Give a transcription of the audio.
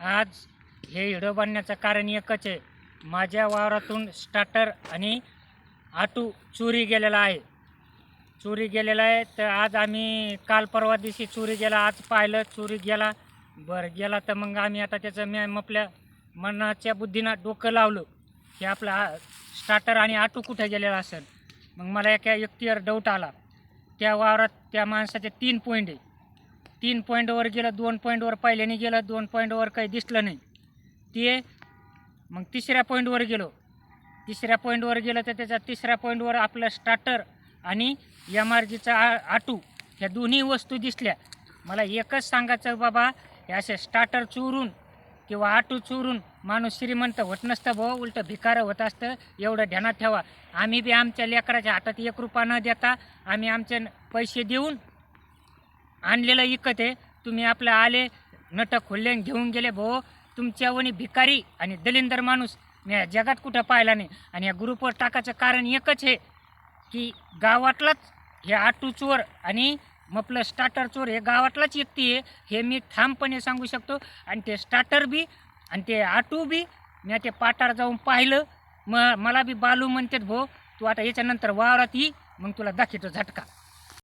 आज हे व्हिडिओ बनण्याचं कारण एकच आहे. माझ्या वावरातून स्टार्टर आणि आटू चोरी गेलेला आहे. तर आज आम्ही काल परवा दिवशी चोरी गेला, आज पाहिलं चोरी गेला. बरं गेला तर मग आम्ही आता त्याचं आपल्या मनाच्या बुद्धीनं डोकं लावलं की आपला स्टार्टर आणि आटू कुठे गेलेला असेल. मग मला एका व्यक्तीवर डाऊट आला. त्या वावरात त्या माणसाचे 3 पॉईंट आहे. 3 पॉईंटवर गेलं, 2 पॉईंटवर पहिल्याने गेलं, 2 पॉईंटवर काही दिसलं नाही. ते मग तिसऱ्या पॉईंटवर गेलो. तर त्याच्या तिसऱ्या पॉईंटवर आपलं स्टार्टर आणि MRGचा आटू ह्या दोन्ही वस्तू दिसल्या. मला एकच सांगायचं बाबा, हे असे स्टार्टर चोरून किंवा आटू चोरून माणूस श्रीमंत होत नसतं भाऊ, उलटं भिकार होत असतं. एवढं ध्यानात ठेवा. आम्ही बी आमच्या लेकराच्या हातात 1 रुपया न देता आम्ही आमचे पैसे देऊन आणलेलं इकत आहे. तुम्ही आपलं आले नट खोलले घेऊन गेले भाऊ. तुमच्यावणी भिकारी आणि दलिंदर माणूस मी या जगात कुठं पाहिला नाही. आणि या ग्रुपवर टाकायचं कारण एकच आहे की गावातलाच हे आटू चोर आणि आपलं स्टार्टर चोर हे गावातलाच व्यक्ती आहे, हे मी ठामपणे सांगू शकतो. आणि ते स्टार्टर बी आणि ते आटू बी मी ते पाटार जाऊन पाहिलं. मला बी बालू म्हणतात भाऊ, तू आता याच्यानंतर वावरात ये, मग तुला दाखवतो झटका.